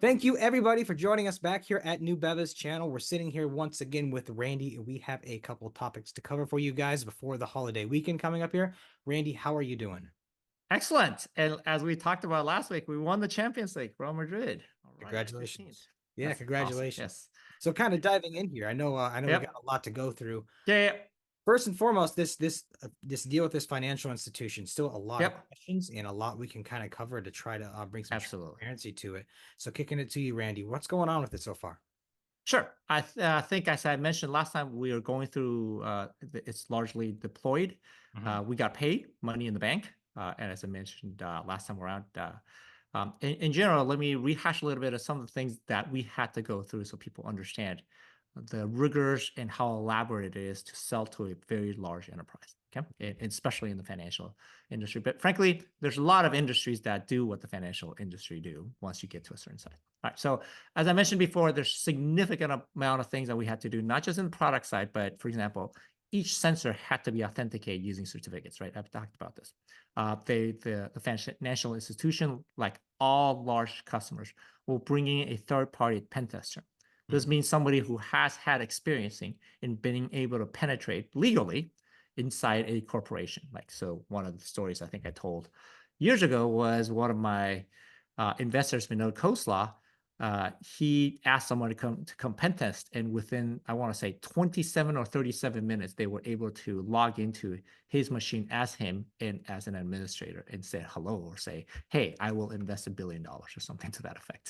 Thank you, everybody, for joining us back here at New Beva's channel. We're sitting here once again with Randy, and we have a couple of topics to cover for you guys before the holiday weekend coming up here. Randy, how are you doing? Excellent. And as we talked about last week, we won the Champions League, Real Madrid. All right, 15th. Congratulations. Yeah, That's awesome. congratulations. Yes. So kind of diving in here, I know we got Yep. a lot to go through. Yeah. First and foremost, this deal with this financial institution, still a lot of Yep. questions and a lot we can kind of cover to try to bring some Absolutely. transparency to it. So kicking it to you, Randy, what's going on with it so far? Sure. I think, as I mentioned last time, we are going through. It's largely deployed. Mhm. We got paid, money in the bank, and as I mentioned last time around. In general, let me rehash a little bit of some of the things that we had to go through so people understand the rigors and how elaborate it is to sell to a very large enterprise. Okay, and especially in the financial industry. But frankly, there's a lot of industries that do what the financial industry do once you get to a certain size. All right. So as I mentioned before, there's significant amount of things that we had to do, not just in the product side, but for example, each sensor had to be authenticated using certificates, right? I've talked about this. The financial institution, like all large customers, will bring in a third-party pen tester. This means somebody who has had experience in being able to penetrate legally inside a corporation. Like, so one of the stories I think I told years ago was one of my investors, Vinod Khosla. He asked someone to come pen test, and within, I want to say, 27 or 37 minutes, they were able to log into his machine as him and as an administrator and say hello or say, "Hey, I will invest $1 billion" or something to that effect.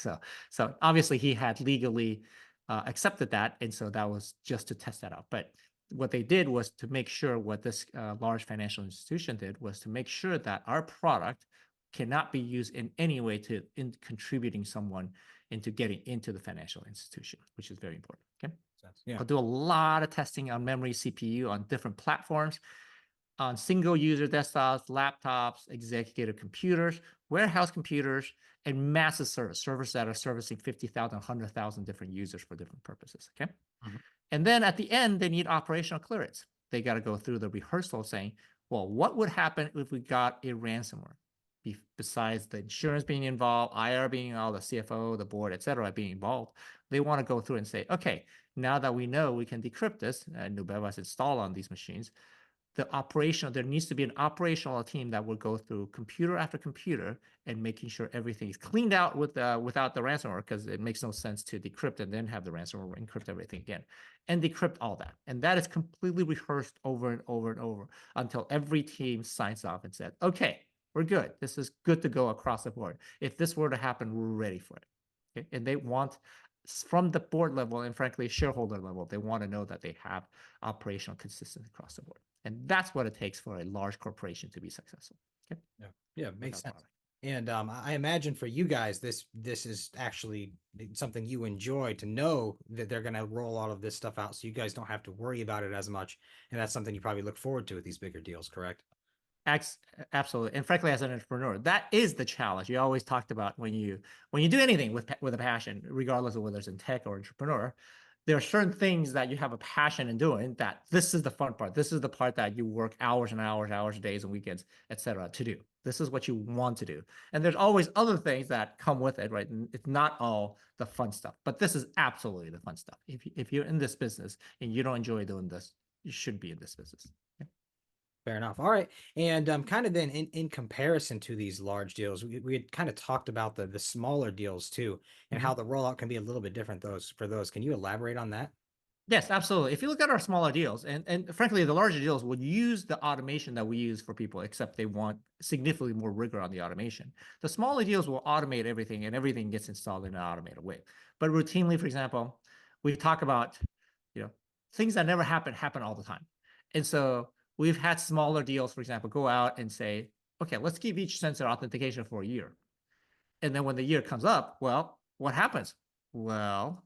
So obviously he had legally accepted that, and so that was just to test that out. But what they did was to make sure, what this large financial institution did was to make sure that our product cannot be used in any way to contributing someone into getting into the financial institution, which is very important. Okay. Yeah. I'll do a lot of testing on memory, CPU, on different platforms, on single user desktops, laptops, executive computers, warehouse computers, and massive servers that are servicing 50,000, 100,000 different users for different purposes. Okay. Mhm. And then at the end, they need operational clearance. They got to go through the rehearsal saying, well, what would happen if we got a ransomware? Besides the insurance being involved, IR being involved, the CFO, the board, et cetera, being involved, they want to go through and say, okay, now that we know we can decrypt this, and Nubeva is installed on these machines, there needs to be an operational team that will go through computer after computer and making sure everything is cleaned out without the ransomware, because it makes no sense to decrypt and then have the ransomware encrypt everything again, and decrypt all that. And that is completely rehearsed over and over and over until every team signs off and said, okay, we're good. This is good to go across the board. If this were to happen, we're ready for it. Okay? And they want, from the board level and frankly shareholder level, they want to know that they have operational consistency across the board. And that's what it takes for a large corporation to be successful. Okay. Yeah, makes sense. And I imagine for you guys, this is actually something you enjoy, to know that they're going to roll all of this stuff out, so you guys don't have to worry about it as much. And that's something you probably look forward to with these bigger deals, correct? Absolutely. And frankly, as an entrepreneur, that is the challenge. You always talked about when you do anything with a passion, regardless of whether it's in tech or entrepreneur, there are certain things that you have a passion in doing, that this is the fun part. This is the part that you work hours and hours, days and weekends, etc., to do. This is what you want to do. And there's always other things that come with it, right? And it's not all the fun stuff, but this is absolutely the fun stuff. If you're in this business and you don't enjoy doing this, you should be in this business. Okay? Fair enough. All right. And kind of then in comparison to these large deals, we had kind of talked about the smaller deals too, and how the rollout can be a little bit different for those. Can you elaborate on that? Yes, absolutely. If you look at our smaller deals, and frankly, the larger deals would use the automation that we use for people, except they want significantly more rigor on the automation. The smaller deals will automate everything, and everything gets installed in an automated way. But routinely, for example, we talk about, things that never happen all the time. And so we've had smaller deals, for example, go out and say, okay, let's give each sensor authentication for a year. And then when the year comes up, well, what happens? Well,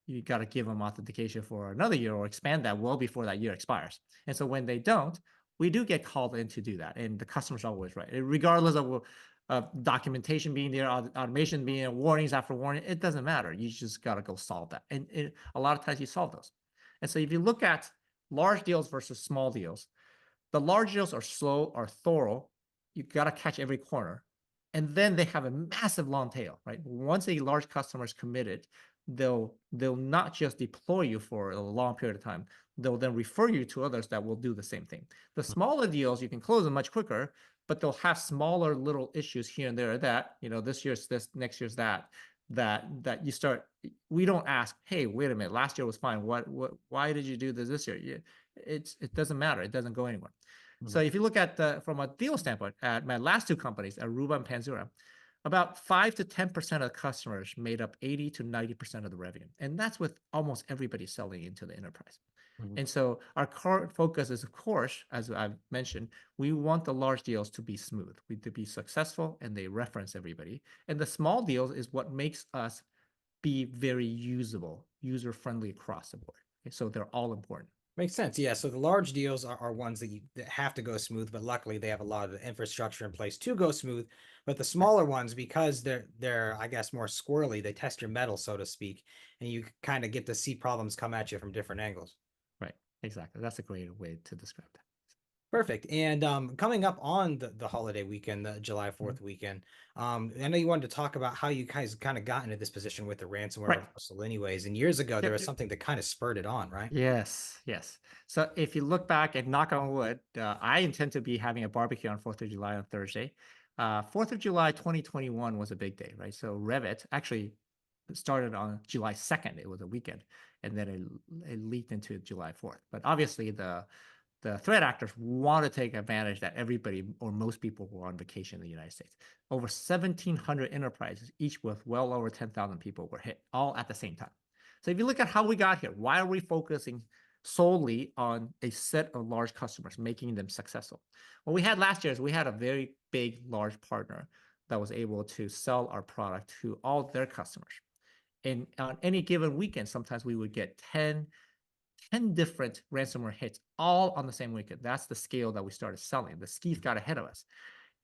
you got to give them authentication for another year or expand that well before that year expires. And so when they don't, we do get called in to do that. And the customer's always right. Regardless of documentation being there, automation being there, warnings after warning, it doesn't matter. You just got to go solve that. And a lot of times you solve those. And so if you look at large deals versus small deals, the large deals are slow, are thorough. You got to catch every corner. and then they have a massive long tail, right? Once a large customer is committed, they'll not just deploy you for a long period of time. They'll then refer you to others that will do the same thing. The smaller deals, you can close them much quicker, but they'll have smaller little issues here and there that, this year's this, next year's that, that you start. We don't ask, hey, wait a minute, last year was fine. Why did you do this year? It doesn't matter. It doesn't go anywhere. So Mhm. if you look at from a deal standpoint, at my last two companies, Aruba and Panzura, about 5 to 10% of the customers made up 80 to 90% of the revenue. And that's with almost everybody selling into the enterprise. Mhm. And so our current focus is, of course, as I've mentioned, we want the large deals to be smooth, to be successful, and they reference everybody. And the small deals is what makes us be very usable, user-friendly across the board. Okay, so they're all important. Makes sense. Yeah. So the large deals are ones that have to go smooth, but luckily they have a lot of the infrastructure in place to go smooth. But the Right. smaller ones, because they're I guess more squirrely, they test your metal, so to speak, and you kind of get to see problems come at you from different angles. Right. Exactly. That's a great way to describe that. Perfect. And coming up on the holiday weekend, the July Mhm. 4th weekend, I know you wanted to talk about how you guys kind of got into this position with the ransomware Right. reversal anyways. And years ago, there Yep. was something that kind of spurred it on, right? Yes, yes. So if you look back and knock on wood, I intend to be having a barbecue on 4th of July on Thursday. 4th of July 2021 was a big day, right? So Revit actually started on July 2nd. It was a weekend, and then it leaked into July 4th. But obviously, the threat actors want to take advantage that everybody or most people were on vacation in the United States. Over 1,700 enterprises, each with well over 10,000 people, were hit all at the same time. So if you look at how we got here, why are we focusing solely on a set of large customers, making them successful? What we had last year is we had a very big, large partner that was able to sell our product to all their customers. And on any given weekend, sometimes we would get 10 different ransomware hits all on the same weekend. That's the scale that we started selling. The skis got ahead of us.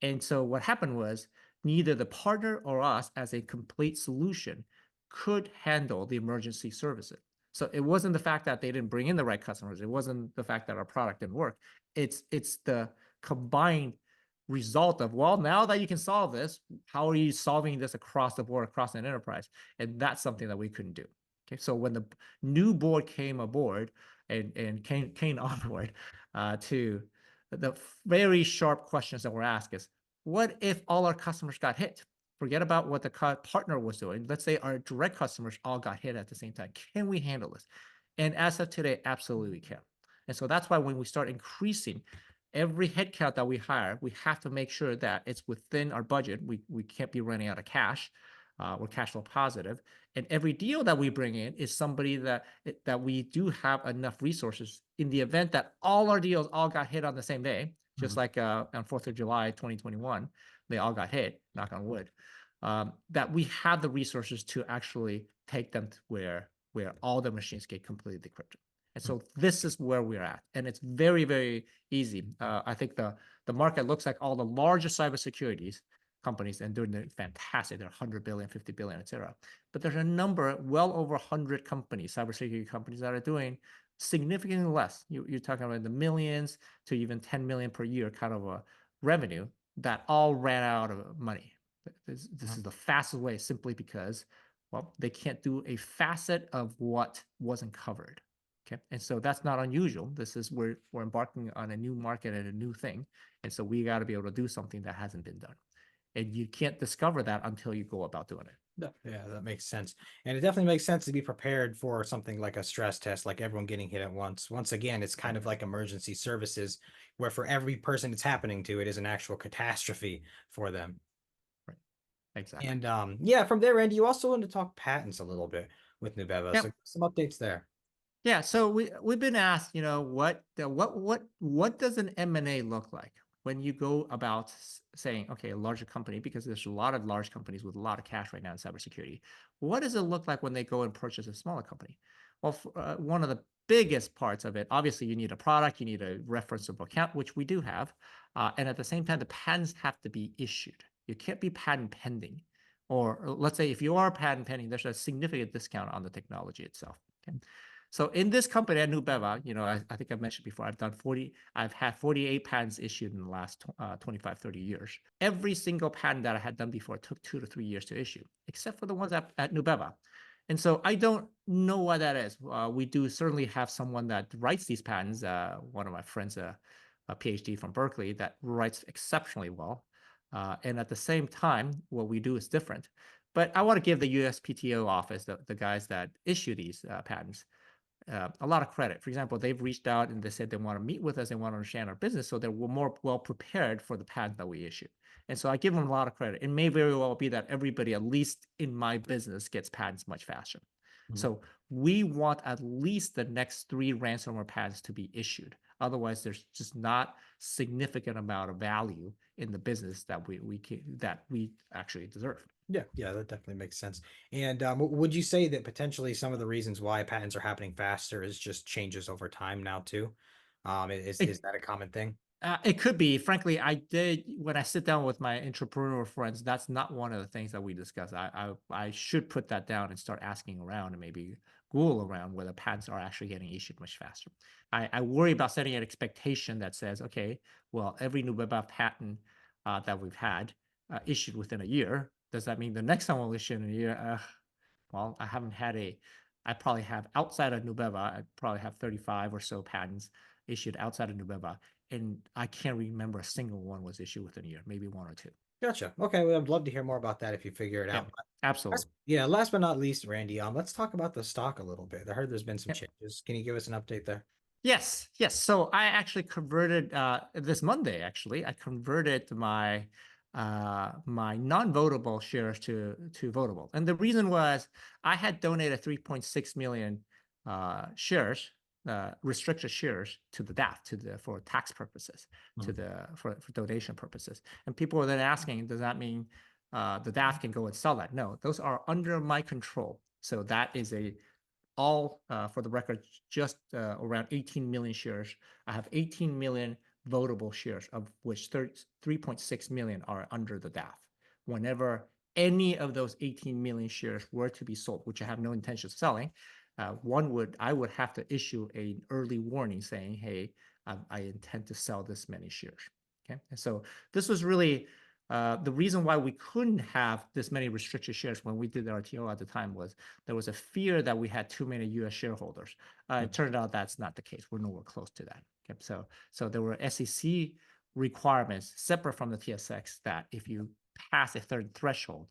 And so what happened was neither the partner or us as a complete solution could handle the emergency services. So it wasn't the fact that they didn't bring in the right customers. It wasn't the fact that our product didn't work. It's the combined result of, well, now that you can solve this, how are you solving this across the board, across an enterprise? And that's something that we couldn't do. Okay, so when the new board came aboard and came on board, to the very sharp questions that were asked is, what if all our customers got hit? Forget about what the partner was doing. Let's say our direct customers all got hit at the same time. Can we handle this? And as of today, absolutely we can. And so that's why when we start increasing every headcount that we hire, we have to make sure that it's within our budget. We can't be running out of cash. We're cash flow positive, and every deal that we bring in is somebody that we do have enough resources in the event that all our deals all got hit on the same day, just Mhm. like on 4th of July 2021, they all got hit, knock on wood, that we have the resources to actually take them to where all the machines get completely decrypted. And so this is where we're at, and it's very, very easy. I think the market looks like all the largest cybersecurities companies, and they're doing fantastic. They're 100 billion, 50 billion, et cetera. But there's a number, well over 100 companies, cybersecurity companies, that are doing significantly less. You're talking about the millions to even 10 million per year kind of a revenue that all ran out of money. This Mhm. is the fastest way, simply because, well, they can't do a facet of what wasn't covered. Okay, and so that's not unusual. This is where we're embarking on a new market and a new thing, and so we got to be able to do something that hasn't been done, and you can't discover that until you go about doing it. Yeah, that makes sense. And it definitely makes sense to be prepared for something like a stress test, like everyone getting hit at once. Once again, it's Right, kind of like emergency services, where for every person it's happening to, it is an actual catastrophe for them. right, exactly. And yeah, from their end, you also want to talk patents a little bit with Nubeva. So Yep. some updates there. Yeah. So we've been asked, what does an M&A look like when you go about saying, okay, a larger company, because there's a lot of large companies with a lot of cash right now in cybersecurity. What does it look like when they go and purchase a smaller company? Well, one of the biggest parts of it, obviously, you need a product, you need a referenceable account, which we do have, and at the same time, the patents have to be issued. You can't be patent pending, or let's say if you are patent pending, there's a significant discount on the technology itself. Okay. So in this company at Nubeva, I think I mentioned before, I've had 48 patents issued in the last 25, 30 years. Every single patent that I had done before took 2 to 3 years to issue, except for the ones at Nubeva. And so I don't know why that is. We do certainly have someone that writes these patents. One of my friends, a PhD from Berkeley, that writes exceptionally well. And at the same time, what we do is different. But I want to give the USPTO office, the guys that issue these patents, a lot of credit. For example, they've reached out and they said they want to meet with us, they want to understand our business, so they're more well prepared for the patent that we issue. And so I give them a lot of credit. It may very well be that everybody, at least in my business, gets patents much faster. Mhm. So we want at least the next 3 ransomware patents to be issued. Otherwise, there's just not significant amount of value in the business that we actually deserve. Yeah, yeah, that definitely makes sense. And would you say that potentially some of the reasons why patents are happening faster is just changes over time now too? Is that a common thing? It could be. Frankly, I did when I sit down with my entrepreneurial friends. That's not one of the things that we discuss. I should put that down and start asking around and maybe Google around whether patents are actually getting issued much faster. I worry about setting an expectation that says, okay, well, every new web app patent that we've had issued within a year. Does that mean the next one will issue in a year? Well, I haven't had a. I probably have outside of Nubeva. I probably have 35 or so patents issued outside of Nubeva, and I can't remember a single one was issued within a year, maybe one or two. Gotcha. Okay, well, I'd love to hear more about that if you figure it Yeah, out. But absolutely. yeah, last but not least, Randy, let's talk about the stock a little bit. I heard there's been some Yeah. changes. Can you give us an update there? Yes, yes. So I actually converted this Monday. Actually, I converted my non-votable shares to votable, and the reason was I had donated 3.6 million shares, restricted shares, to the DAF for tax purposes, Mhm. for donation purposes, and people were then asking, does that mean the DAF can go and sell that? No, those are under my control. So that is all for the record, just around 18 million shares. I have 18 million votable shares, of which 3.6 million are under the DAF. Whenever any of those 18 million shares were to be sold, which I have no intention of selling, I would have to issue an early warning saying, hey, I intend to sell this many shares. Okay, and so this was really the reason why we couldn't have this many restricted shares when we did the RTO at the time was there was a fear that we had too many U.S. shareholders. It Mhm. turned out that's not the case. We're nowhere close to that. Okay? So there were SEC requirements separate from the TSX that if you pass a certain threshold,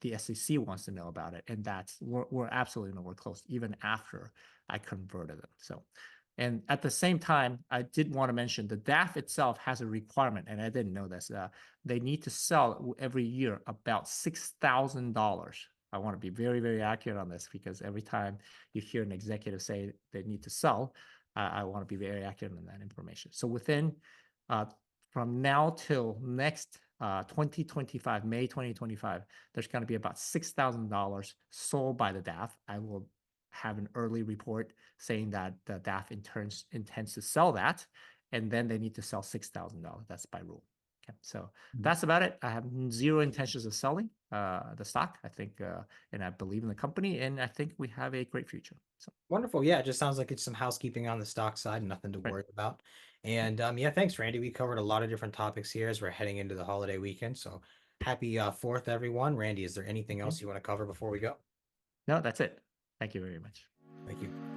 the SEC wants to know about it, and we're absolutely nowhere close, even after I converted them. So, and at the same time, I did want to mention the DAF itself has a requirement, and I didn't know this. They need to sell every year about $6,000. I want to be very, very accurate on this because every time you hear an executive say they need to sell, I want to be very accurate on that information. So uh, from now till next 2025, May 2025, there's going to be about $6,000 sold by the DAF. I will have an early report saying that the DAF intends to sell that, and then they need to sell $6,000. That's by rule. Okay, so Mhm. that's about it. I have zero intentions of selling the stock. I think, and I believe in the company, and I think we have a great future. So, Wonderful. Yeah, it just sounds like it's some housekeeping on the stock side, nothing to right. worry about. And yeah, thanks, Randy. We covered a lot of different topics here as we're heading into the holiday weekend. So happy 4th, everyone. Randy, is there anything Mhm. else you want to cover before we go? No, that's it. Thank you very much. Thank you.